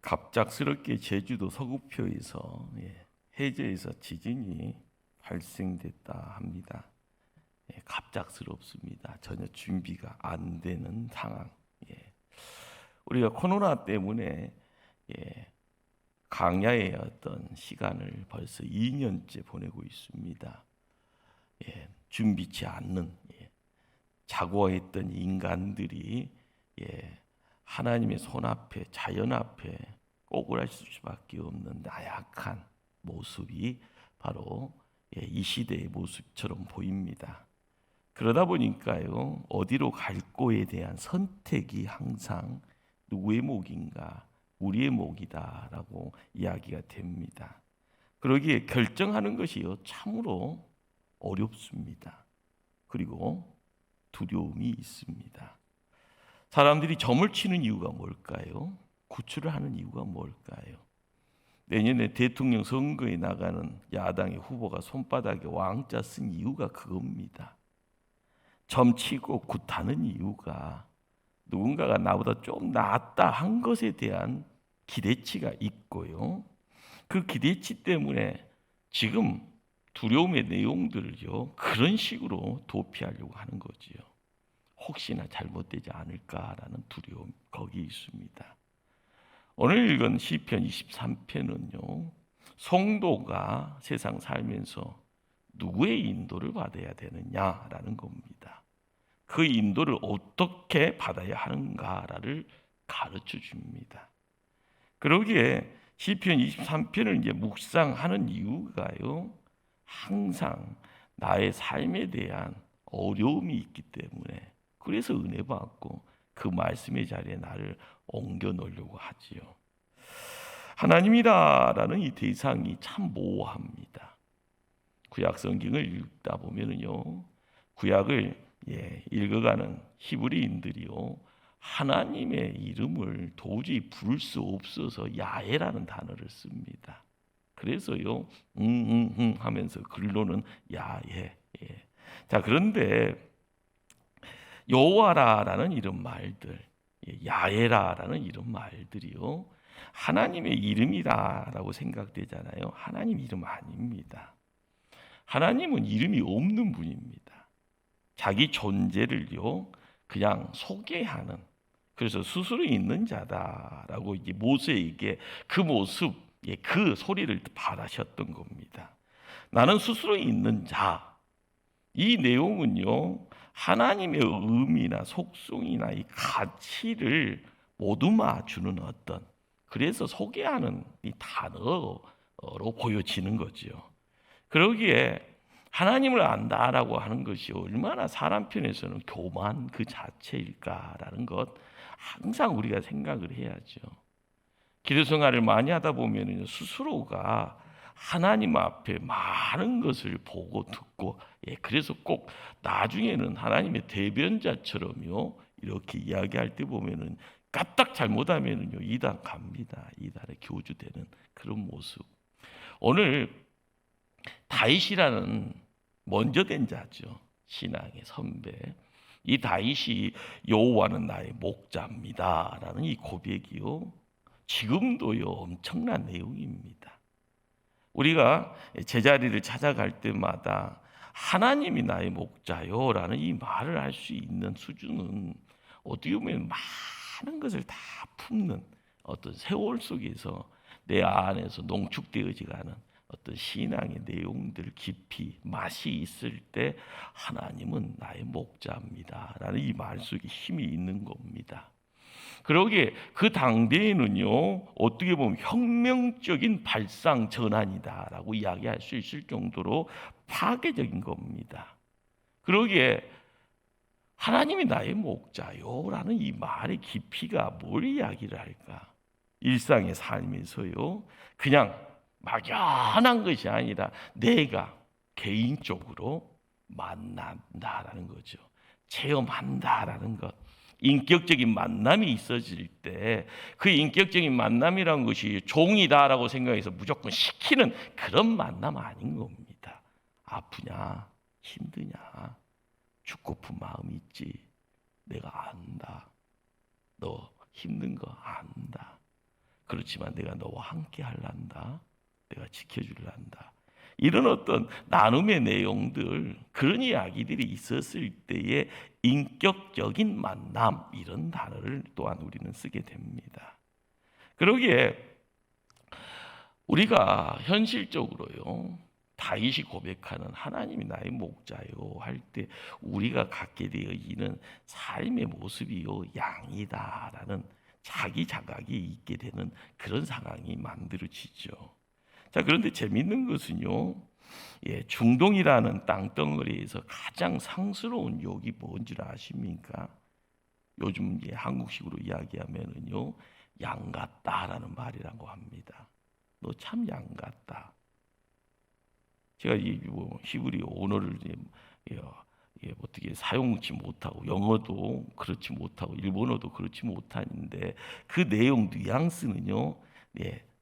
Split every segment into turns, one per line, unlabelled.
갑작스럽게 제주도 서구표에서 해저에서 지진이 발생됐다 합니다. 갑작스럽습니다. 전혀 준비가 안 되는 상황. 우리가 코로나 때문에 강야의 어떤 시간을 벌써 2년째 보내고 있습니다. 준비치 않는 자고했던 인간들이 하나님의 손 앞에, 자연 앞에 꼬꾸라질 수밖에 없는 나약한 모습이 바로 이 시대의 모습처럼 보입니다. 그러다 보니까요, 어디로 갈 거에 대한 선택이 항상 누구의 목인가? 우리의 목이다라고 이야기가 됩니다. 그러기에 결정하는 것이요, 참으로 어렵습니다. 그리고 두려움이 있습니다. 사람들이 점을 치는 이유가 뭘까요? 구출을 하는 이유가 뭘까요? 내년에 대통령 선거에 나가는 야당의 후보가 손바닥에 왕자 쓴 이유가 그겁니다. 점치고 굿하는 이유가 누군가가 나보다 좀 낫다 한 것에 대한 기대치가 있고요. 그 기대치 때문에 지금 두려움의 내용들을요, 그런 식으로 도피하려고 하는 거지요. 혹시나 잘못되지 않을까라는 두려움 거기 있습니다. 오늘 읽은 시편 23편은요, 성도가 세상 살면서 누구의 인도를 받아야 되느냐라는 겁니다. 그 인도를 어떻게 받아야 하는가를 가르쳐 줍니다. 그러기에 시편 23편을 이제 묵상하는 이유가요, 항상 나의 삶에 대한 어려움이 있기 때문에, 그래서 은혜 받고 그 말씀의 자리에 나를 옮겨 놓으려고 하지요. 하나님이라는 이 대상이 참 모호합니다. 구약 성경을 읽다 보면은요, 구약을 읽어가는 히브리인들이요, 하나님의 이름을 도저히 부를 수 없어서 야훼라는 단어를 씁니다. 그래서요, 하면서 글로는 야훼. 자, 그런데 여호와라는 이런 말들, 야훼라는 이런 말들이요, 하나님의 이름이다라고 생각되잖아요. 하나님 이름 아닙니다. 하나님은 이름이 없는 분입니다. 자기 존재를요, 그냥 소개하는, 그래서 스스로 있는 자다라고 이제 모세에게 그 모습, 그 소리를 바라셨던 겁니다. 나는 스스로 있는 자. 이 내용은요, 하나님의 의미나 속성이나 이 가치를 모두 맞추는 어떤, 그래서 소개하는 이 단어로 보여지는 거죠. 그러기에 하나님을 안다라고 하는 것이 얼마나 사람 편에서는 교만 그 자체일까라는 것, 항상 우리가 생각을 해야죠. 기도 생활을 많이 하다 보면 스스로가 하나님 앞에 많은 것을 보고 듣고, 그래서 꼭 나중에는 하나님의 대변자처럼요, 이렇게 이야기할 때 보면은 까딱 잘못하면은요, 이단 갑니다. 이단에 교주되는 그런 모습. 오늘 다윗이라는 먼저 된 자죠, 신앙의 선배. 이 다윗이 여호와는 나의 목자입니다라는 이 고백이요, 지금도요 엄청난 내용입니다. 우리가 제자리를 찾아갈 때마다 하나님이 나의 목자요라는 이 말을 할 수 있는 수준은 어떻게 보면 많은 것을 다 품는 어떤 세월 속에서 내 안에서 농축되어지가는 어떤 신앙의 내용들 깊이 맛이 있을 때 하나님은 나의 목자입니다라는 이 말 속에 힘이 있는 겁니다. 그러기에 그 당대에는요, 어떻게 보면 혁명적인 발상 전환이다라고 이야기할 수 있을 정도로 파괴적인 겁니다. 그러기에 하나님이 나의 목자요라는 이 말의 깊이가 뭘 이야기를 할까? 일상의 삶에서요, 그냥 막연한 것이 아니라 내가 개인적으로 만난다라는 거죠. 체험한다라는 것. 인격적인 만남이 있어질 때 그 인격적인 만남이라는 것이 종이다라고 생각해서 무조건 시키는 그런 만남 아닌 겁니다. 아프냐? 힘드냐? 죽고픈 마음이 있지? 내가 안다. 너 힘든 거 안다. 그렇지만 내가 너와 함께 할란다. 내가 지켜줄란다. 이런 어떤 나눔의 내용들, 그런 이야기들이 있었을 때의 인격적인 만남, 이런 단어를 또한 우리는 쓰게 됩니다. 그러기에 우리가 현실적으로요, 다윗이 고백하는 하나님이 나의 목자요 할 때 우리가 갖게 되어지는 삶의 모습이요 양이다라는 자기 자각이 있게 되는 그런 상황이 만들어지죠. 자, 그런데 재밌는 것은요, 중동이라는 땅덩어리에서 가장 상스러운 욕이 뭔지 아십니까? 요즘 한국식으로 이야기하면은요, 양 같다라는 말이라고 합니다. 너 참 양 같다. 제가 이 히브리 언어를 어떻게 사용치 못하고 영어도 그렇지 못하고 일본어도 그렇지 못하는데 그 내용 뉘앙스는요,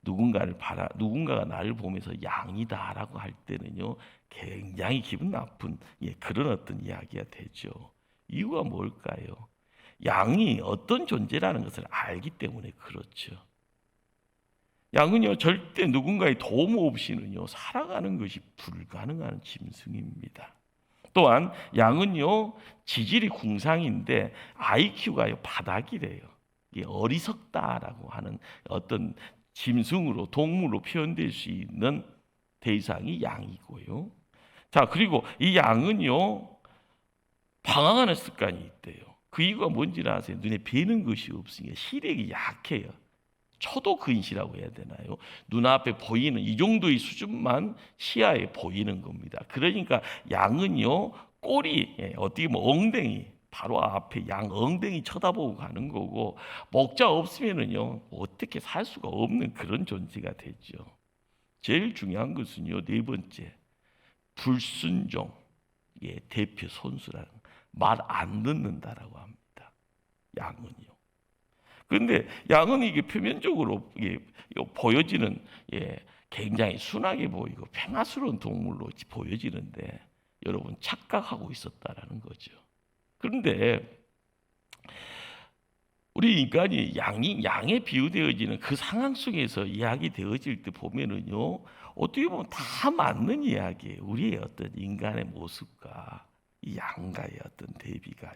누군가가 나를 보면서 양이다라고 할 때는요, 굉장히 기분 나쁜 그런 어떤 이야기가 되죠. 이유가 뭘까요? 양이 어떤 존재라는 것을 알기 때문에 그렇죠. 양은요, 절대 누군가의 도움 없이는요 살아가는 것이 불가능한 짐승입니다. 또한 양은요, 지질이 궁상인데 IQ가요 바닥이래요. 이게 어리석다라고 하는 어떤 짐승으로, 동물로 표현될 수 있는 대상이 양이고요. 자, 그리고 이 양은요, 방황하는 습관이 있대요. 그 이유가 뭔지 아세요? 눈에 뵈는 것이 없으니까 시력이 약해요. 초도 근시라고 해야 되나요? 눈앞에 보이는 이 정도의 수준만 시야에 보이는 겁니다. 그러니까 양은요, 꼬리, 어떻게 엉덩이, 바로 앞에 양 엉덩이 쳐다보고 가는 거고, 목자 없으면은요 어떻게 살 수가 없는 그런 존재가 되죠. 제일 중요한 것은요, 네 번째, 불순종의 대표 선수라는, 말 안 듣는다라고 합니다. 양은요. 그런데 양은 이게 표면적으로 보여지는 굉장히 순하게 보이고 평화스러운 동물로 보여지는데 여러분 착각하고 있었다라는 거죠. 그런데 우리 인간이 양에 비유되어지는 그 상황 속에서 이야기되어질 때 보면은요, 어떻게 보면 다 맞는 이야기예요. 우리의 어떤 인간의 모습과 이 양과의 어떤 대비가요.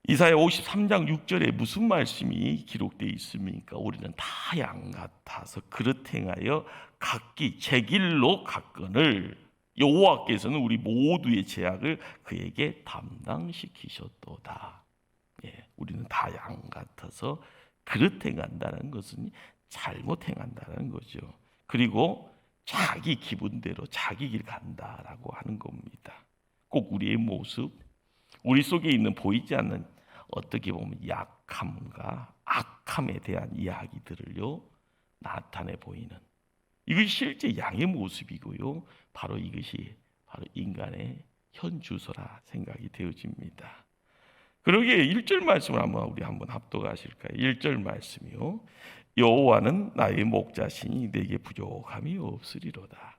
이사야 53장 6절에 무슨 말씀이 기록되어 있습니까? 우리는 다 양 같아서 그릇 행하여 각기 제 길로 갔거늘 여호와께서는 우리 모두의 죄악을 그에게 담당시키셨도다. 우리는 다 양 같아서 그릇 행한다는 것은 잘못 행한다는 거죠. 그리고 자기 기분대로 자기 길 간다라고 하는 겁니다. 꼭 우리의 모습, 우리 속에 있는 보이지 않는 어떻게 보면 약함과 악함에 대한 이야기들을요 나타내 보이는, 이것이 실제 양의 모습이고요, 바로 이것이 바로 인간의 현주소라 생각이 되어집니다. 그러기에 1절 말씀을 우리 한번 합독하실까요? 1절 말씀이요, 여호와는 나의 목자시니 내게 부족함이 없으리로다.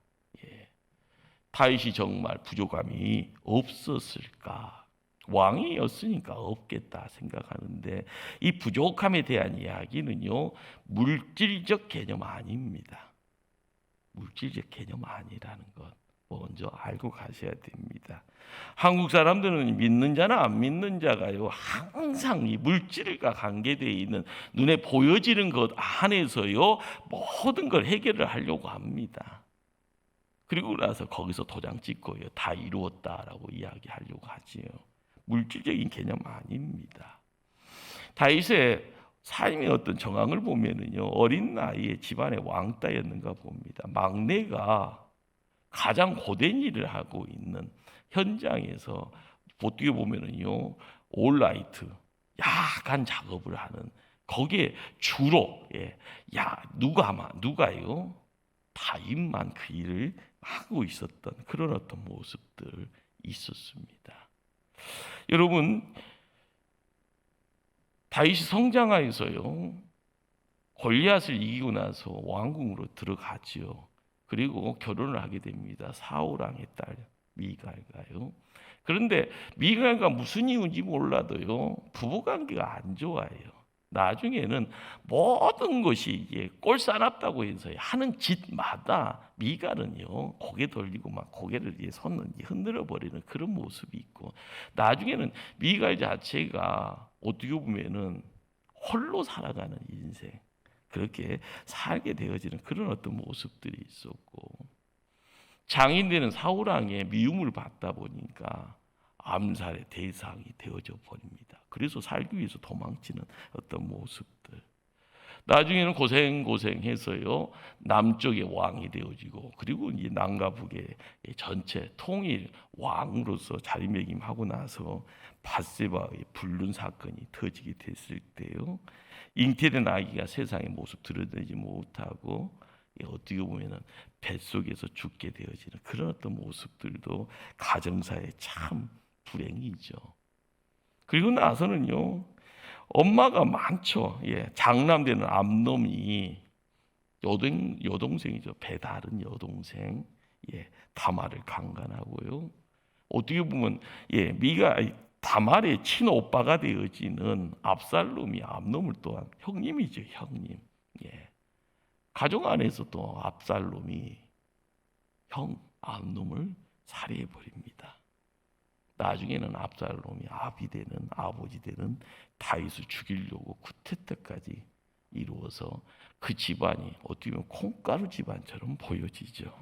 다윗이 정말 부족함이 없었을까? 왕이었으니까 없겠다 생각하는데, 이 부족함에 대한 이야기는요 물질적 개념 아닙니다. 물질적 개념 아니라는 것 먼저 알고 가셔야 됩니다. 한국 사람들은 믿는 자나 안 믿는 자가요 항상 이 물질과 관계되어 있는 눈에 보여지는 것 안에서요 모든 걸 해결을 하려고 합니다. 그리고 나서 거기서 도장 찍고요 다 이루었다라고 이야기하려고 하지요. 물질적인 개념 아닙니다. 다윗의 삶의 어떤 정황을 보면은요, 어린 나이에 집안의 왕따였는가 봅니다. 막내가 가장 고된 일을 하고 있는 현장에서 어떻게 보면은요, 올라이트 야간 작업을 하는, 거기에 주로 누가요? 다윗만 그 일을 하고 있었던 그런 어떤 모습들 있었습니다. 여러분, 다윗이 성장하여서요 골리앗을 이기고 나서 왕궁으로 들어가지요. 그리고 결혼을 하게 됩니다. 사울 왕의 딸 미갈과요. 그런데 미갈과 무슨 이유인지 몰라도요 부부관계가 안 좋아요. 나중에는 모든 것이 이게 꼴사납다고 해서 하는 짓마다 미갈은요 고개 돌리고 막 고개를 손을 흔들어 버리는 그런 모습이 있고, 나중에는 미갈 자체가 어떻게 보면은 홀로 살아가는 인생, 그렇게 살게 되어지는 그런 어떤 모습들이 있었고, 장인되는 사울왕의 미움을 받다 보니까 암살의 대상이 되어져 버립니다. 그래서 살기 위해서 도망치는 어떤 모습들. 나중에는 고생해서요 남쪽의 왕이 되어지고, 그리고 이 남과 북의 전체 통일 왕으로서 자리매김하고 나서 밧세바의 불륜 사건이 터지게 됐을 때요, 잉태된 아기가 세상의 모습 드러내지 못하고 어떻게 보면은 뱃속에서 죽게 되어지는 그런 어떤 모습들도 가정사의 참 불행이죠. 그리고 나서는요 엄마가 많죠. 장남되는 암놈이 여동생이죠. 배다른 여동생 다말을 강간하고요. 어떻게 보면 다말의 친오빠가 되어지는 압살롬이 암놈을 또한 형님이죠. 형님. 가족 안에서도 압살롬이 암놈을 살해해 버립니다. 나중에는 압살롬이 아버지 되는 다윗을 죽이려고 쿠데타까지 이루어서 그 집안이 어떻게 보면 콩가루 집안처럼 보여지죠.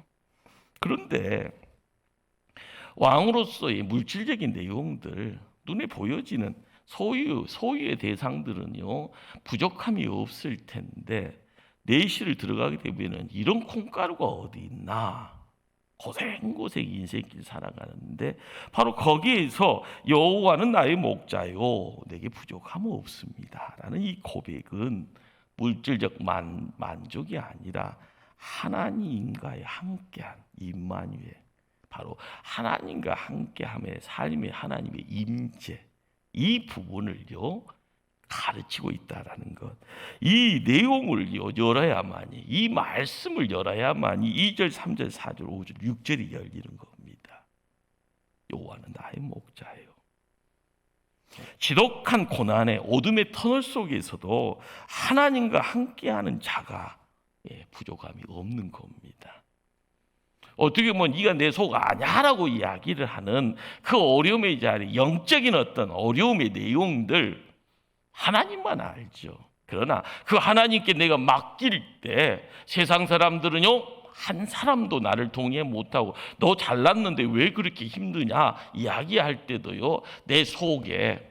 그런데 왕으로서의 물질적인 내용들, 눈에 보여지는 소유의 대상들은요 부족함이 없을 텐데, 내실을 들어가게 되면 이런 콩가루가 어디 있나, 고생 인생길 살아가는데 바로 거기에서 여호와는 나의 목자요 내게 부족함은 없습니다 라는 이 고백은 물질적 만족이 아니라 하나님과의 함께한 임마누엘, 바로 하나님과 함께함의 삶의 하나님의 임재, 이 부분을요 가르치고 있다라는 것. 이 내용을 열어야만이, 이 말씀을 열어야만이 2절, 3절, 4절, 5절, 6절이 열리는 겁니다. 여호와는 나의 목자예요. 지독한 고난의 어둠의 터널 속에서도 하나님과 함께하는 자가 부족함이 없는 겁니다. 어떻게 보면 네가 내 속 아냐라고 이야기를 하는 그 어려움의 자리, 영적인 어떤 어려움의 내용들 하나님만 알죠. 그러나 그 하나님께 내가 맡길 때 세상 사람들은요 한 사람도 나를 동의해 못하고 너 잘났는데 왜 그렇게 힘드냐 이야기할 때도요 내 속에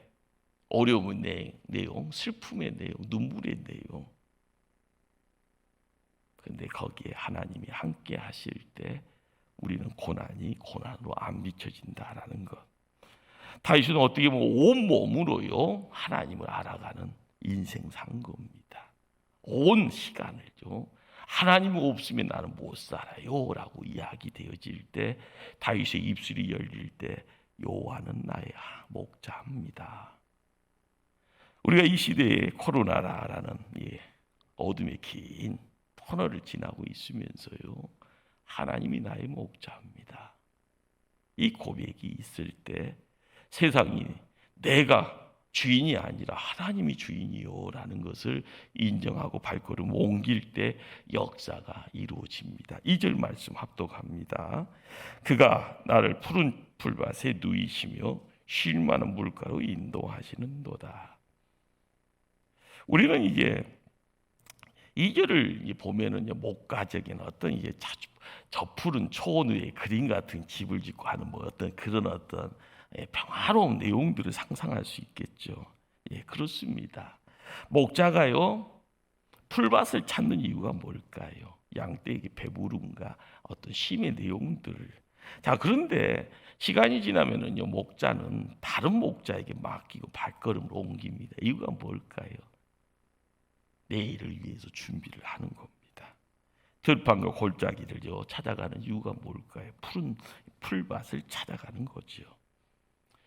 어려움의 내용, 슬픔의 내용, 눈물의 내용, 근데 거기에 하나님이 함께 하실 때 우리는 고난이 고난으로 안 비춰진다라는 것. 다윗은 어떻게 보면 온 몸으로요 하나님을 알아가는 인생 산 겁니다. 온 시간을요 하나님 없으면 나는 못 살아요 라고 이야기되어질 때, 다윗의 입술이 열릴 때 여호와는 나의 목자입니다. 우리가 이 시대에 코로나라는 어둠의 긴 터널을 지나고 있으면서요 하나님이 나의 목자입니다. 이 고백이 있을 때 세상이 내가 주인이 아니라 하나님이 주인이요 라는 것을 인정하고 발걸음 옮길 때 역사가 이루어집니다. 2절 말씀 합독합니다. 그가 나를 푸른 풀밭에 누이시며 쉴 만한 물가로 인도하시는도다. 우리는 이제 2절을 보면은요 목가적인 어떤 저 푸른 초원 위에 그림 같은 집을 짓고 하는 어떤 그런 어떤 평화로운 내용들을 상상할 수 있겠죠. 그렇습니다. 목자가요 풀밭을 찾는 이유가 뭘까요? 양떼에게 배부름과 어떤 쉼의 내용들을. 자, 그런데 시간이 지나면은요 목자는 다른 목자에게 맡기고 발걸음을 옮깁니다. 이유가 뭘까요? 내일을 위해서 준비를 하는 겁니다. 들판과 골짜기를 찾아가는 이유가 뭘까요? 푸른 풀밭을 찾아가는 거죠.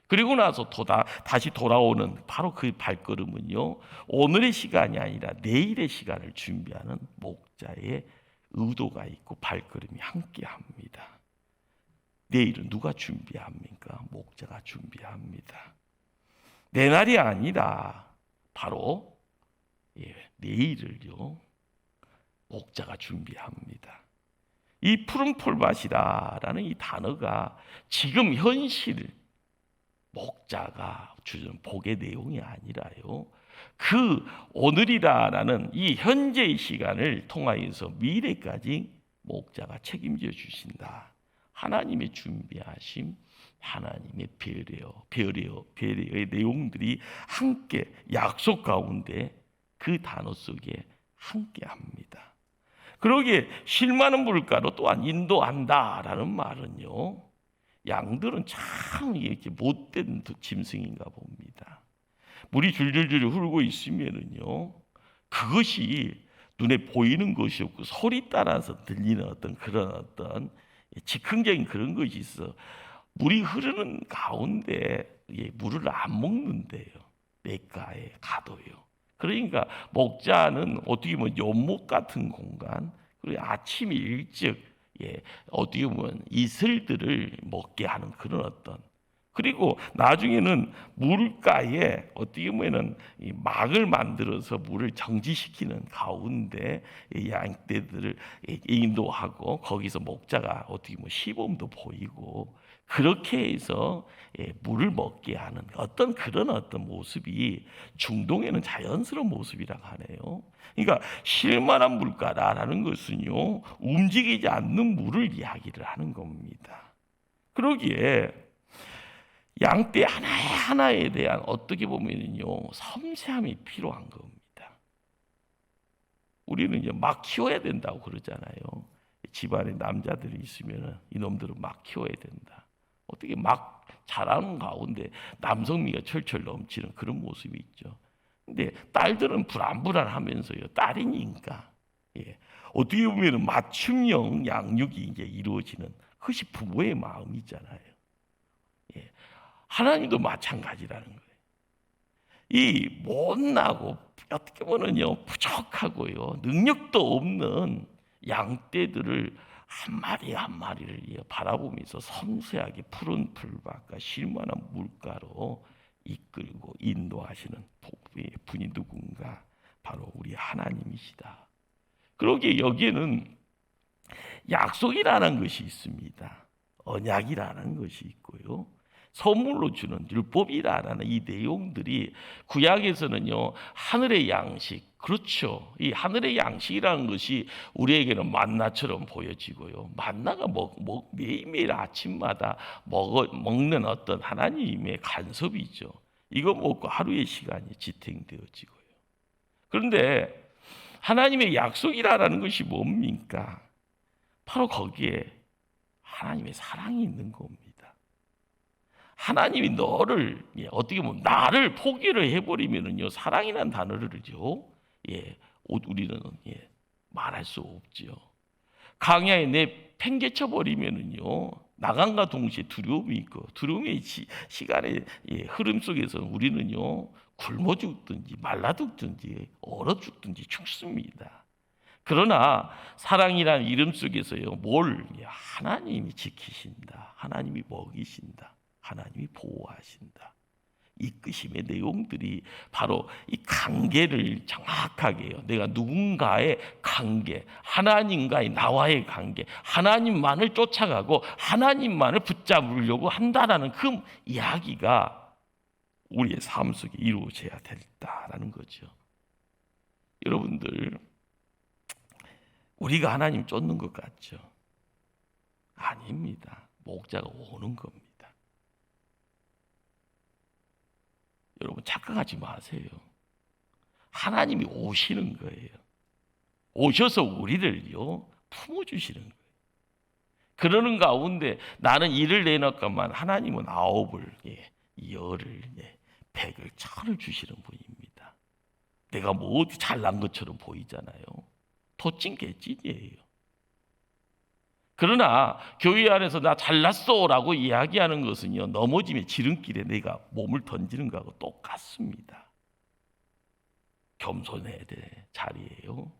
그리고 나서 다시 돌아오는 바로 그 발걸음은요 오늘의 시간이 아니라 내일의 시간을 준비하는 목자의 의도가 있고 발걸음이 함께합니다. 내일은 누가 준비합니까? 목자가 준비합니다. 내 날이 아니라 바로 내일을요 목자가 준비합니다. 이 푸른 풀밭이라는 이 단어가 지금 현실 목자가 주는 복의 내용이 아니라요, 그 오늘이라는 이 현재의 시간을 통하여서 미래까지 목자가 책임져 주신다. 하나님의 준비하심, 하나님의 배려의 내용들이 함께 약속 가운데 그 단어 속에 함께합니다. 그러기에 실만한 물가로 또한 인도한다라는 말은요, 양들은 참 이렇게 못된 짐승인가 봅니다. 물이 줄줄줄 흐르고 있으면은요, 그것이 눈에 보이는 것이 없고 소리 따라서 들리는 어떤 그런 어떤 즉흥적인 그런 것이 있어 물이 흐르는 가운데 물을 안 먹는데요, 냇가에 가도요. 그러니까 목자는 어떻게 보면 연못 같은 공간, 그리고 아침 일찍 어떻게 보면 이슬들을 먹게 하는 그런 어떤, 그리고 나중에는 물가에 어떻게 보면은 이 막을 만들어서 물을 정지시키는 가운데 이 양떼들을 인도하고 거기서 목자가 어떻게 보면 시범도 보이고 그렇게 해서 물을 먹게 하는 어떤 그런 어떤 모습이 중동에는 자연스러운 모습이라고 하네요. 그러니까 쉴만한 물가라는 것은요, 움직이지 않는 물을 이야기를 하는 겁니다. 그러기에 양떼 하나하나에 대한 어떻게 보면요, 섬세함이 필요한 겁니다. 우리는 이제 막 키워야 된다고 그러잖아요. 집안에 남자들이 있으면 이놈들은 막 키워야 된다. 어떻게 막 자라는 가운데 남성미가 철철 넘치는 그런 모습이 있죠. 근데 딸들은 불안불안하면서요, 딸이니까 어떻게 보면 맞춤형 양육이 이제 이루어지는 그것이 부모의 마음이잖아요. 하나님도 마찬가지라는 거예요. 이 못나고 어떻게 보면요 부족하고요 능력도 없는 양떼들을 한 마리 한 마리를 바라보면서 섬세하게 푸른 풀밭과 쉴만한 물가로 이끌고 인도하시는 분이 누군가? 바로 우리 하나님이시다. 그러기에 여기에는 약속이라는 것이 있습니다. 언약이라는 것이 있고요, 선물로 주는 율법이라는 이 내용들이 구약에서는요 하늘의 양식, 그렇죠, 이 하늘의 양식이라는 것이 우리에게는 만나처럼 보여지고요, 만나가 매일매일 아침마다 먹는 어떤 하나님의 간섭이죠. 이거 먹고 하루의 시간이 지탱되어지고요. 그런데 하나님의 약속이라는 것이 뭡니까? 바로 거기에 하나님의 사랑이 있는 겁니다. 하나님이 너를 어떻게 보면 나를 포기를 해버리면은요, 사랑이라는 단어를요, 우리는 말할 수 없지요. 강야에 팽개쳐 버리면은요, 나간과 동시에 두려움이 있고 두려움의 시간의 흐름 속에서 우리는요 굶어 죽든지 말라 죽든지 얼어 죽든지 죽습니다. 그러나 사랑이라는 이름 속에서요 하나님이 지키신다, 하나님이 먹이신다, 하나님이 보호하신다. 이끄심의 내용들이 바로 이 관계를 정확하게요, 내가 누군가의 관계, 하나님과의 나와의 관계, 하나님만을 쫓아가고 하나님만을 붙잡으려고 한다라는 그 이야기가 우리의 삶 속에 이루어져야 된다라는 거죠. 여러분들, 우리가 하나님 쫓는 것 같죠? 아닙니다. 목자가 오는 겁니다. 여러분 착각하지 마세요. 하나님이 오시는 거예요. 오셔서 우리를요 품어주시는 거예요. 그러는 가운데 나는 일을 내놓건만 하나님은 9을, 10을, 100을, 1000을 주시는 분입니다. 내가 뭐 어디 잘난 것처럼 보이잖아요. 도찐 개찐이에요. 그러나 교회 안에서 나 잘났어라고 이야기하는 것은요 넘어지면 지름길에 내가 몸을 던지는 것하고 똑같습니다. 겸손해야 될 자리예요.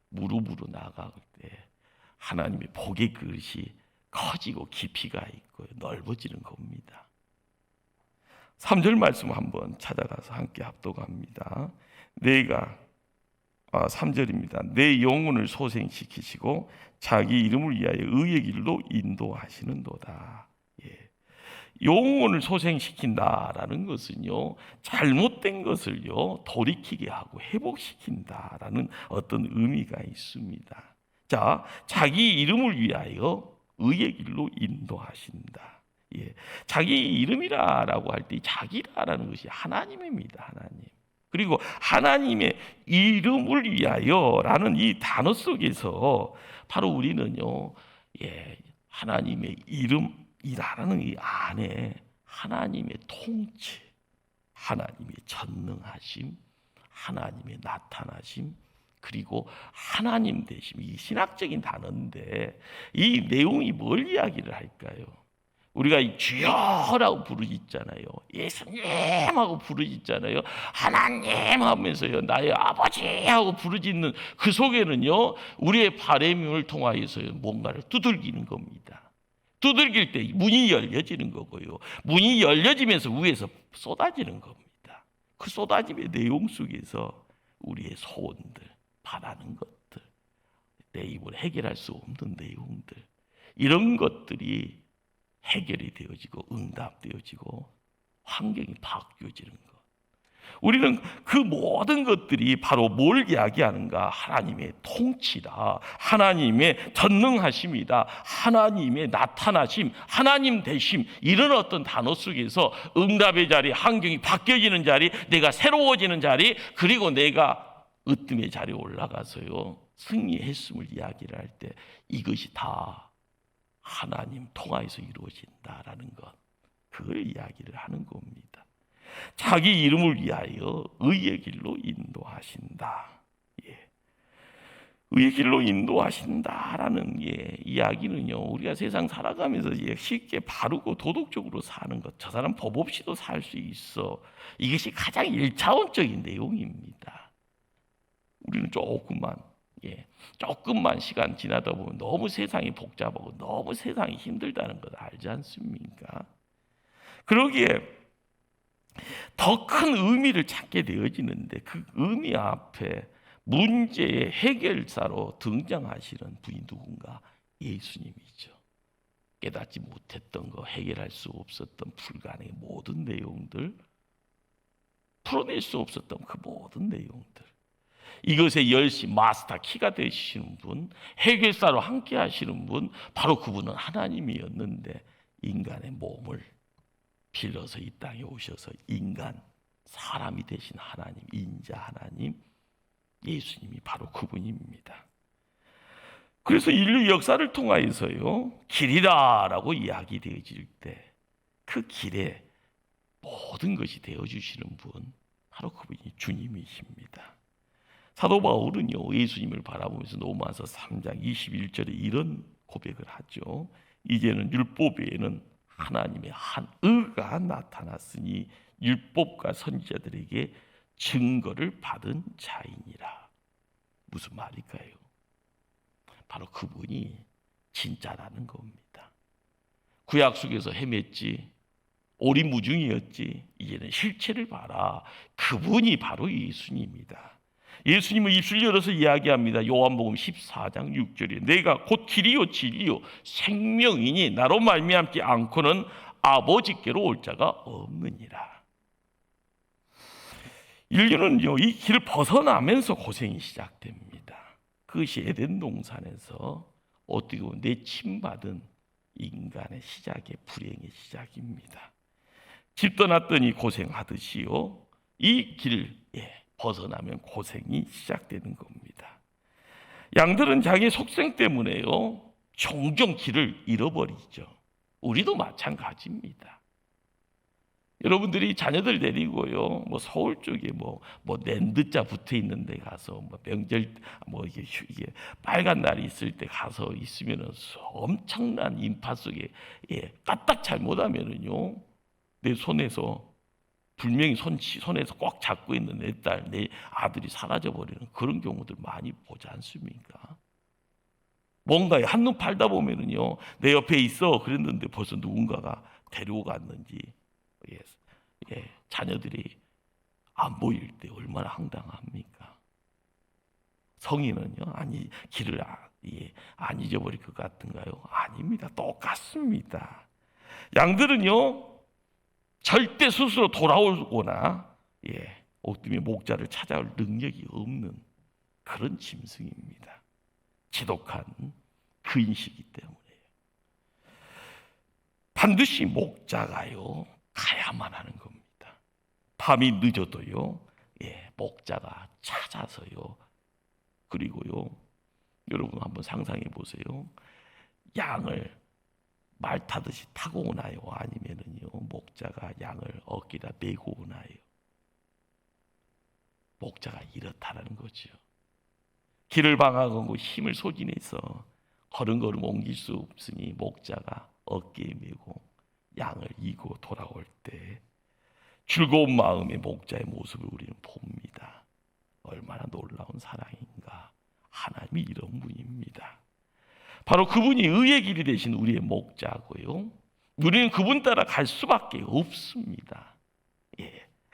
무릎으로 나갈 때 하나님의 복의 그릇이 커지고 깊이가 있고 넓어지는 겁니다. 3절 말씀 한번 찾아가서 함께 합독합니다. 내가 3절입니다. 내 영혼을 소생시키시고 자기 이름을 위하여 의의 길로 인도하시는도다. 예. 영혼을 소생시킨다라는 것은요, 잘못된 것을요 돌이키게 하고 회복시킨다라는 어떤 의미가 있습니다. 자, 자기 이름을 위하여 의의 길로 인도하신다. 예. 자기 이름이라고 할 때 자기라라는 것이 하나님입니다. 하나님. 그리고 하나님의 이름을 위하여라는 이 단어 속에서 바로 우리는요, 하나님의 이름이라는 이 안에 하나님의 통치, 하나님의 전능하심, 하나님의 나타나심, 그리고 하나님 되심, 이 신학적인 단어인데 이 내용이 뭘 이야기를 할까요? 우리가 이 주여라고 부르짖잖아요. 예수님하고 부르짖잖아요. 하나님 하면서요, 나의 아버지 하고 부르짖는 그 속에는요, 우리의 바램을 통하여서요 뭔가를 두들기는 겁니다. 두들길 때 문이 열려지는 거고요, 문이 열려지면서 위에서 쏟아지는 겁니다. 그 쏟아짐의 내용 속에서 우리의 소원들, 바라는 것들, 내 입으로 해결할 수 없는 내용들, 이런 것들이 해결이 되어지고 응답되어지고 환경이 바뀌어지는 것. 우리는 그 모든 것들이 바로 뭘 이야기하는가? 하나님의 통치다, 하나님의 전능하심이다, 하나님의 나타나심, 하나님 되심, 이런 어떤 단어 속에서 응답의 자리, 환경이 바뀌어지는 자리, 내가 새로워지는 자리, 그리고 내가 으뜸의 자리에 올라가서요 승리했음을 이야기를 할 때 이것이 다 하나님 통하여서 이루어진다라는 것, 그걸 이야기를 하는 겁니다. 자기 이름을 위하여 의의 길로 인도하신다. 의의 길로 인도하신다라는 이야기는요, 우리가 세상 살아가면서 쉽게 바르고 도덕적으로 사는 것, 저 사람 법 없이도 살 수 있어, 이것이 가장 1차원적인 내용입니다. 우리는 조금만 시간 지나다 보면 너무 세상이 복잡하고 너무 세상이 힘들다는 걸 알지 않습니까? 그러기에 더 큰 의미를 찾게 되어지는데 그 의미 앞에 문제의 해결사로 등장하시는 분이 누군가? 예수님이죠. 깨닫지 못했던 거, 해결할 수 없었던 불가능의 모든 내용들, 풀어낼 수 없었던 그 모든 내용들, 이것의 열심, 마스터 키가 되시는 분, 해결사로 함께 하시는 분, 바로 그분은 하나님이었는데 인간의 몸을 빌려서 이 땅에 오셔서 사람이 되신 하나님, 인자 하나님, 예수님이 바로 그분입니다. 그래서 인류 역사를 통하여서요, 길이다라고 이야기되어질 때 그 길에 모든 것이 되어주시는 분, 바로 그분이 주님이십니다. 사도 바울은요, 예수님을 바라보면서 로마서 3장 21절에 이런 고백을 하죠. 이제는 율법 외에는 하나님의 한 의가 나타났으니 율법과 선지자들에게 증거를 받은 자이니라. 무슨 말일까요? 바로 그분이 진짜라는 겁니다. 구약 속에서 헤맸지, 오리무중이었지, 이제는 실체를 봐라. 그분이 바로 예수님입니다. 예수님은 입술 열어서 이야기합니다. 요한복음 14장 6절에 내가 곧 길이요 진리요 생명이니 나로 말미암지 않고는 아버지께로 올 자가 없느니라. 인류는요, 이 길을 벗어나면서 고생이 시작됩니다. 그것이 에덴 동산에서 어떻게 보면 내침받은 인간의 시작의 불행의 시작입니다. 집 떠났더니 고생하듯이요, 이 길에 벗어나면 고생이 시작되는 겁니다. 양들은 자기 속성 때문에요 종종 길을 잃어버리죠. 우리도 마찬가지입니다. 여러분들이 자녀들 데리고요, 서울 쪽에 랜드자 붙어 있는 데 가서 명절 이게 빨간 날이 있을 때 가서 있으면은 엄청난 인파 속에 까딱 잘못하면은요 내 손에서 분명히 손에서 꽉 잡고 있는 내 딸, 내 아들이 사라져 버리는 그런 경우들 많이 보지 않습니까? 뭔가 한눈 팔다 보면은요 내 옆에 있어 그랬는데 벌써 누군가가 데리고 갔는지, 자녀들이 안 보일 때 얼마나 황당합니까? 성인은요, 아니 길을 안 잊어버릴 것 같은가요? 아닙니다. 똑같습니다. 양들은요 절대 스스로 돌아오거나 오뜨미 목자를 찾아올 능력이 없는 그런 짐승입니다. 지독한 그 인식이기 때문에요. 반드시 목자가요 가야만 하는 겁니다. 밤이 늦어도요 목자가 찾아서요. 그리고요 여러분 한번 상상해 보세요. 양을 말 타듯이 타고 오나요? 아니면은요 목자가 양을 어깨다 메고 오나요? 목자가 이렇다라는 거죠. 길을 방황하고 힘을 소진해서 걸음걸음 옮길 수 없으니 목자가 어깨에 메고 양을 이고 돌아올 때 즐거운 마음의 목자의 모습을 우리는 봅니다. 얼마나 놀라운 사랑인가. 하나님이 이런 분입니다. 바로 그분이 의의 길이 되신 우리의 목자고요. 우리는 그분 따라 갈 수밖에 없습니다.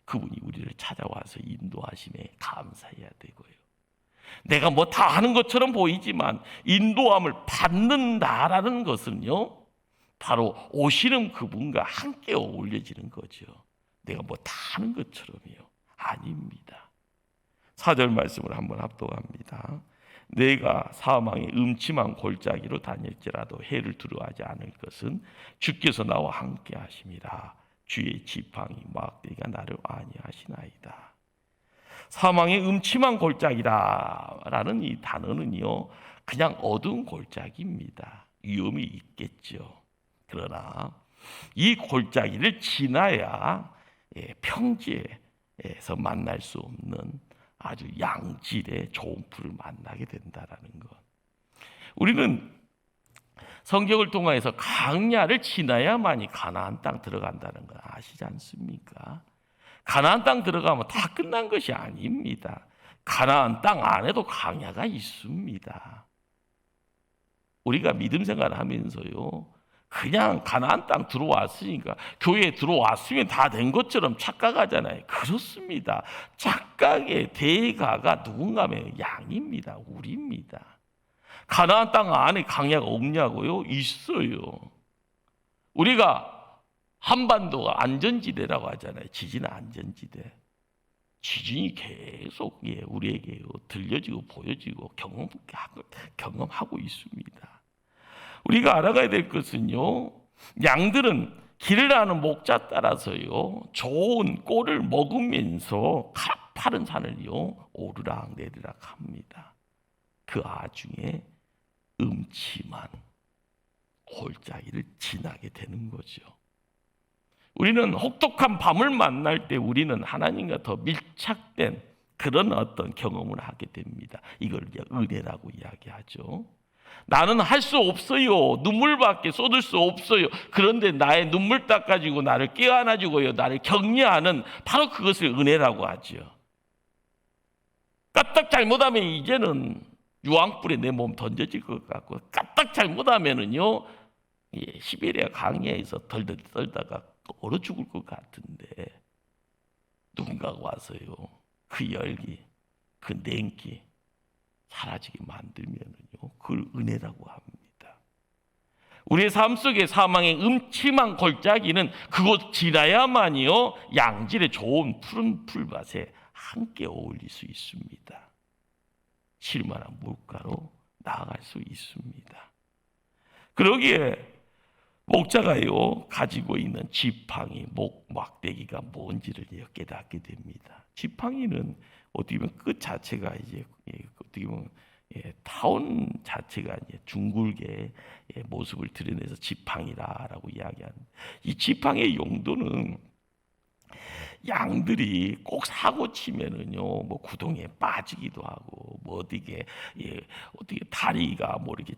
그분이 우리를 찾아와서 인도하심에 감사해야 되고요. 내가 뭐 다 하는 것처럼 보이지만 인도함을 받는다라는 것은요, 바로 오시는 그분과 함께 어울려지는 거죠. 내가 뭐 다 하는 것처럼요. 아닙니다. 4절 말씀을 한번 합독합니다. 내가 사망의 음침한 골짜기로 다닐지라도 해를 두려워하지 않을 것은 주께서 나와 함께 하심이라. 주의 지팡이 막대기가 나를 안위하시나이다. 사망의 음침한 골짜기라는 이 단어는요 그냥 어두운 골짜기입니다. 위험이 있겠죠. 그러나 이 골짜기를 지나야 평지에서 만날 수 없는 아주 양질의 좋은 풀을 만나게 된다라는 것. 우리는 성경을 통해서 광야를 지나야만이 가나안 땅 들어간다는 거 아시지 않습니까? 가나안 땅 들어가면 다 끝난 것이 아닙니다. 가나안 땅 안에도 광야가 있습니다. 우리가 믿음 생활을 하면서요 그냥 가나안 땅 들어왔으니까 교회에 들어왔으면 다 된 것처럼 착각하잖아요. 그렇습니다. 착각의 대가가 누군가면 양입니다. 우리입니다. 가나안 땅 안에 광야가 없냐고요? 있어요. 우리가 한반도가 안전지대라고 하잖아요. 지진은 안전지대. 지진이 계속 우리에게 들려지고 보여지고 경험하고 있습니다. 우리가 알아가야 될 것은요, 양들은 길을 아는 목자 따라서요 좋은 꼴을 먹으면서 가파른 산을요 오르락 내리락 합니다. 그 와중에 음침한 골짜기를 지나게 되는 거죠. 우리는 혹독한 밤을 만날 때 우리는 하나님과 더 밀착된 그런 어떤 경험을 하게 됩니다. 이걸 은혜라고 이야기하죠. 나는 할 수 없어요. 눈물밖에 쏟을 수 없어요. 그런데 나의 눈물 닦아주고 나를 깨어나주고요 나를 격려하는 바로 그것을 은혜라고 하죠. 까딱 잘못하면 이제는 유황불에 내 몸 던져질 것 같고, 까딱 잘못하면은요 시베리아 강야에서 덜덜 떨다가 얼어 죽을 것 같은데 누군가가 와서요 그 열기, 그 냉기 사라지게 만들면은요 그걸 은혜라고 합니다. 우리의 삶 속에 사망의 음침한 골짜기는 그곳 지나야만이요 양질의 좋은 푸른 풀밭에 함께 어울릴 수 있습니다. 실만한 물가로 나아갈 수 있습니다. 그러기에 목자가요 가지고 있는 지팡이, 막대기가 뭔지를 깨닫게 됩니다. 지팡이는 어떻게 보면 끝 자체가 이제 어떻게 보면 타원 자체가 이제 둥글게 모습을 드러내서 지팡이라고 이야기하는, 이 지팡이의 용도는 양들이 꼭 사고 치면은요 뭐 구덩이에 빠지기도 하고 뭐 어떻게 다리가 뭐 이렇게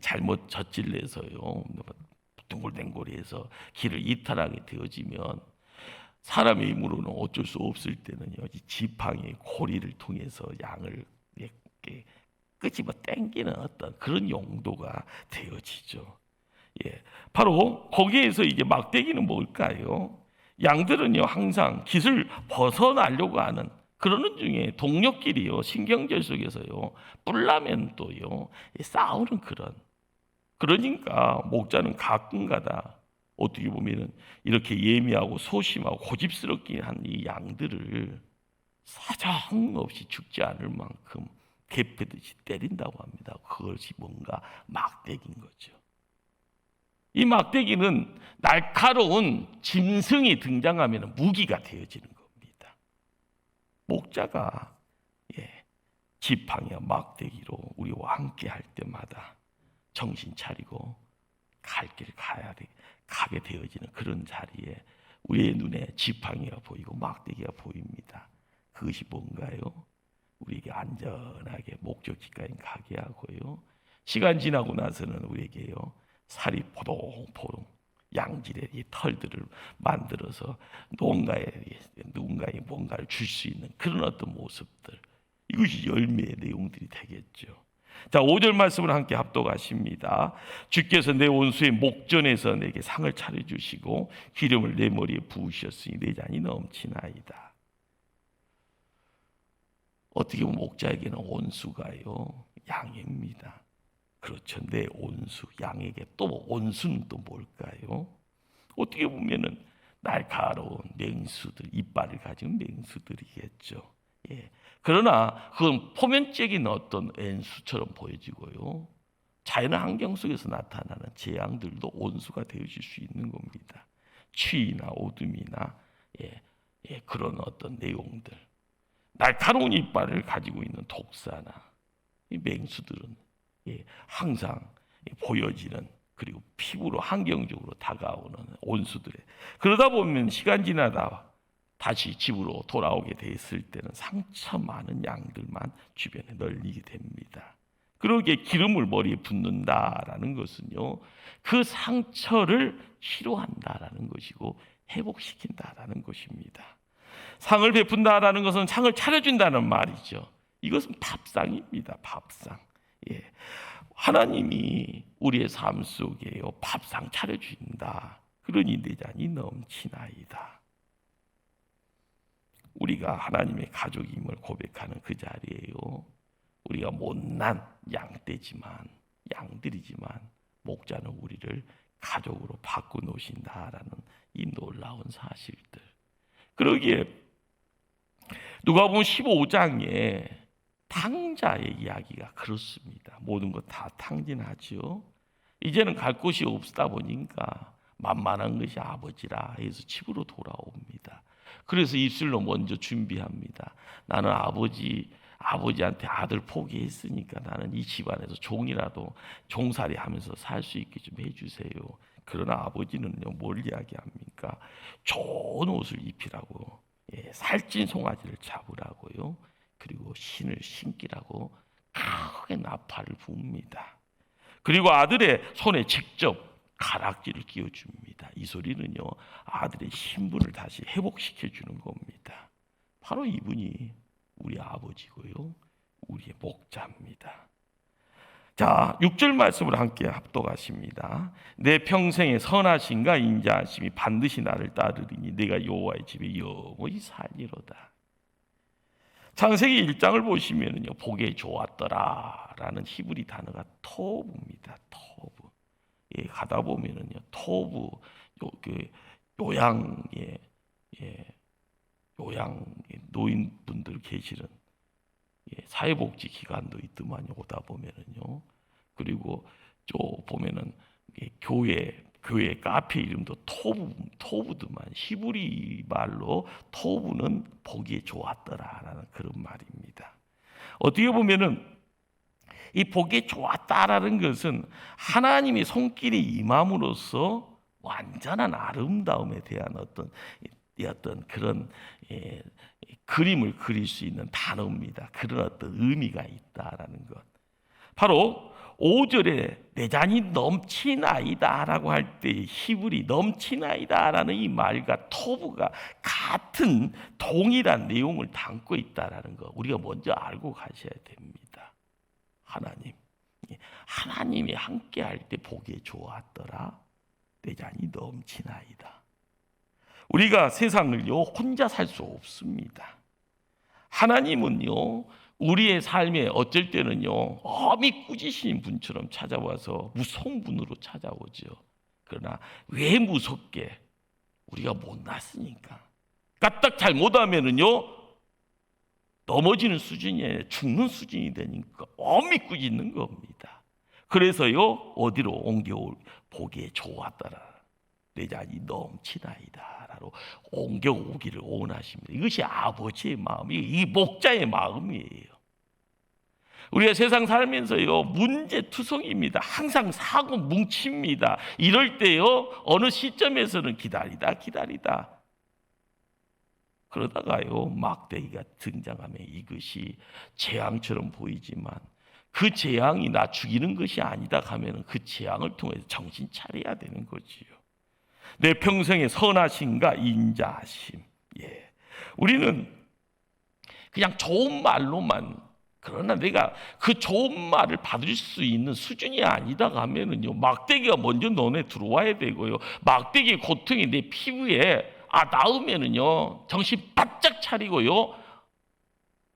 잘못 젖질려서요 둥글댕글해서 길을 이탈하게 되어지면 사람의 힘으로는 어쩔 수 없을 때는요 이 지팡이의 고리를 통해서 양을 이렇게 끄집어 당기는 어떤 그런 용도가 되어지죠. 바로 거기에서 이제 막대기는 뭘까요? 양들은요 항상 깃을 벗어나려고 하는 그러는 중에 동료끼리요, 신경질 속에서요, 뿔나면 또요, 싸우는 그러니까 목자는 가끔가다 어떻게 보면은 이렇게 예민하고 소심하고 고집스럽게 한 이 양들을 사정없이 죽지 않을 만큼 개패듯이 때린다고 합니다. 그것이 뭔가 막대기인 거죠. 이 막대기는 날카로운 짐승이 등장하면 무기가 되어지는 겁니다. 목자가 지팡이와 막대기로 우리와 함께 할 때마다 정신 차리고 갈 길 가게 되어지는 그런 자리에 우리의 눈에 지팡이가 보이고 막대기가 보입니다. 그것이 뭔가요? 우리에게 안전하게 목적지까지 가게 하고요. 시간 지나고 나서는 우리에게요, 살이 포동포동 양질의 이 털들을 만들어서 누군가에 뭔가를 줄 수 있는 그런 어떤 모습들, 이것이 열매의 내용들이 되겠죠. 자, 5절 말씀을 함께 합독하십니다. 주께서 내 원수의 목전에서 내게 상을 차려주시고 기름을 내 머리에 부으셨으니 내 잔이 넘치나이다. 어떻게 보면 목자에게는 원수가요, 양입니다. 그렇죠. 내 원수, 양에게 또 원수는 또 뭘까요? 어떻게 보면은 날카로운 맹수들, 이빨을 가진 맹수들이겠죠. 그러나 그건 포면적인 어떤 왼수처럼 보여지고요, 자연 환경 속에서 나타나는 재앙들도 원수가 되어질 수 있는 겁니다. 추위나 오둠이나 그런 어떤 내용들, 날카로운 이빨을 가지고 있는 독사나 이 맹수들은 항상 보여지는, 그리고 피부로 환경적으로 다가오는 원수들의, 그러다 보면 시간 지나다 다시 집으로 돌아오게 됐을 때는 상처 많은 양들만 주변에 널리게 됩니다. 그러기에 기름을 머리에 붓는다라는 것은요, 그 상처를 치료한다라는 것이고 회복시킨다라는 것입니다. 상을 베푼다라는 것은 상을 차려준다는 말이죠. 이것은 밥상입니다. 밥상. 하나님이 우리의 삶 속에요, 밥상 차려주신다. 그러니 내 잔이 넘치나이다. 우리가 하나님의 가족임을 고백하는 그 자리에요, 우리가 못난 양들이지만 목자는 우리를 가족으로 바꿔놓으신다라는 이 놀라운 사실들. 그러기에 누가복음 15장에 탕자의 이야기가 그렇습니다. 모든 것 다 탕진하죠. 이제는 갈 곳이 없다 보니까 만만한 것이 아버지라 해서 집으로 돌아옵니다. 그래서 입술로 먼저 준비합니다. 나는 아버지한테 아들 포기했으니까 나는 이 집안에서 종이라도 종살이 하면서 살 수 있게 좀 해주세요. 그러나 아버지는요, 뭘 이야기합니까? 좋은 옷을 입히라고, 살찐 송아지를 잡으라고요, 그리고 신을 신기라고 크게 나팔을 부읍니다. 그리고 아들의 손에 직접 가락지를 끼워줍니다. 이 소리는요, 아들의 신분을 다시 회복시켜 주는 겁니다. 바로 이분이 우리 아버지고요, 우리의 목자입니다. 자, 6절 말씀을 함께 합독하십니다. 내 평생의 선하심과 인자하심이 반드시 나를 따르리니 내가 여호와의 집에 영원히 살리로다. 창세기 1장을 보시면은요, 보기에 좋았더라라는 히브리 단어가 토브입니다. 토브. 가다 보면은요, 토브 요양의 노인분들 계시는 사회복지 기관도 있더만요. 오다 보면은요. 그리고 또 보면은 교회 카페 이름도 토브드만, 히브리 말로 토브는 보기에 좋았더라라는 그런 말입니다. 어떻게 보면은 이 보기에 좋았다라는 것은 하나님의 손길이 임함으로써 완전한 아름다움에 대한 어떤 그런 그림을 그릴 수 있는 단어입니다. 그런 어떤 의미가 있다라는 것. 바로 5절에 내 잔이 넘치나이다라고 할 때 히브리 넘치나이다라는 이 말과 토브가 같은 동일한 내용을 담고 있다라는 것, 우리가 먼저 알고 가셔야 됩니다. 하나님이 함께 할 때 보기에 좋았더라. 내 잔이 넘치나이다. 우리가 세상을요, 혼자 살 수 없습니다. 하나님은요, 우리의 삶에 어쩔 때는요, 엄히 꾸짖으신 분처럼 찾아와서 무서운 분으로 찾아오죠. 그러나 왜 무섭게? 우리가 못났으니까. 까딱 잘못하면은요, 넘어지는 수준이 아니라 죽는 수준이 되니까 엄히 꾸짖는 겁니다. 그래서요, 어디로 옮겨 보기에 좋았더라. 내 자녀이 넘치나이다 라고 옮겨오기를 원하십니다. 이것이 아버지의 마음이에요. 이 목자의 마음이에요. 우리가 세상 살면서요, 문제투성입니다. 항상 사고 뭉칩니다. 이럴 때요, 어느 시점에서는 기다리다 그러다가요, 막대기가 등장하면 이것이 재앙처럼 보이지만 그 재앙이 나 죽이는 것이 아니다 하면 그 재앙을 통해서 정신 차려야 되는 거지요. 내 평생의 선하심과 인자하심. 예. 우리는 그냥 좋은 말로만, 그러나 내가 그 좋은 말을 받을 수 있는 수준이 아니다 하면은요, 막대기가 먼저 너네 들어와야 되고요, 막대기의 고통이 내 피부에 닿으면은요, 정신 바짝 차리고요,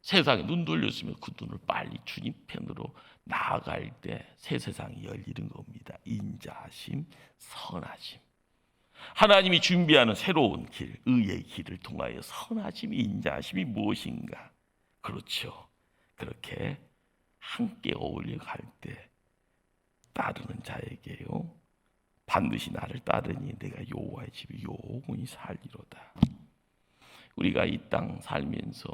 세상에 눈 돌렸으면 그 눈을 빨리 주님 편으로 나아갈 때 새 세상이 열리는 겁니다. 인자하심, 선하심. 하나님이 준비하는 새로운 길, 의의 길을 통하여 선하심이, 인자하심이 무엇인가? 그렇죠. 그렇게 함께 어울려 갈 때 따르는 자에게요, 반드시 나를 따르니 내가 여호와의 집에 영원히 살리로다. 우리가 이 땅 살면서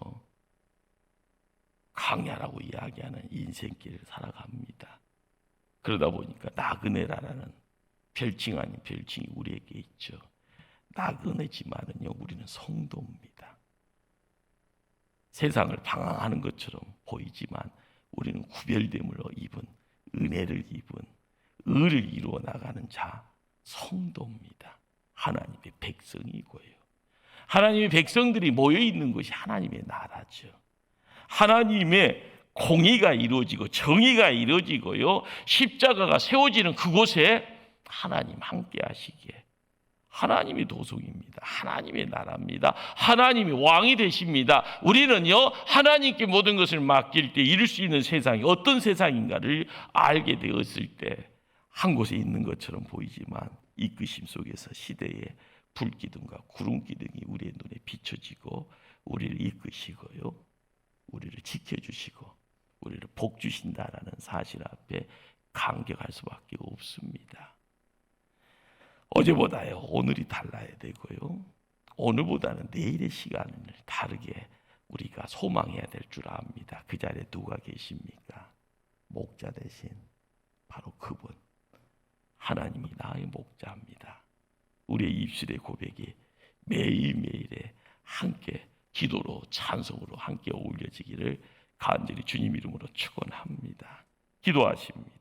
강야라고 이야기하는 인생길을 살아갑니다. 그러다 보니까 나그네라는 별칭 아닌 별칭이 우리에게 있죠. 나그네지만은요, 우리는 성도입니다. 세상을 방황하는 것처럼 보이지만 우리는 구별됨을 입은, 은혜를 입은, 의를 이루어 나가는 자, 성도입니다. 하나님의 백성이고요. 하나님의 백성들이 모여 있는 것이 하나님의 나라죠. 하나님의 공의가 이루어지고 정의가 이루어지고요, 십자가가 세워지는 그곳에 하나님 함께 하시기에, 하나님의 도성입니다. 하나님의 나라입니다. 하나님이 왕이 되십니다. 우리는요, 하나님께 모든 것을 맡길 때 이룰 수 있는 세상이 어떤 세상인가를 알게 되었을 때 한 곳에 있는 것처럼 보이지만 이끄심 속에서 시대의 불기둥과 구름기둥이 우리의 눈에 비춰지고 우리를 이끄시고요, 우리를 지켜주시고 우리를 복 주신다라는 사실 앞에 감격할 수밖에 없습니다. 어제보다요, 오늘이 달라야 되고요, 오늘보다는 내일의 시간을 다르게 우리가 소망해야 될 줄 압니다. 그 자리에 누가 계십니까? 목자 대신 바로 그분, 하나님이 나의 목자입니다. 우리의 입술의 고백이 매일매일에 함께 기도로, 찬송으로 함께 어울려지기를 간절히 주님 이름으로 축원합니다. 기도하십니다.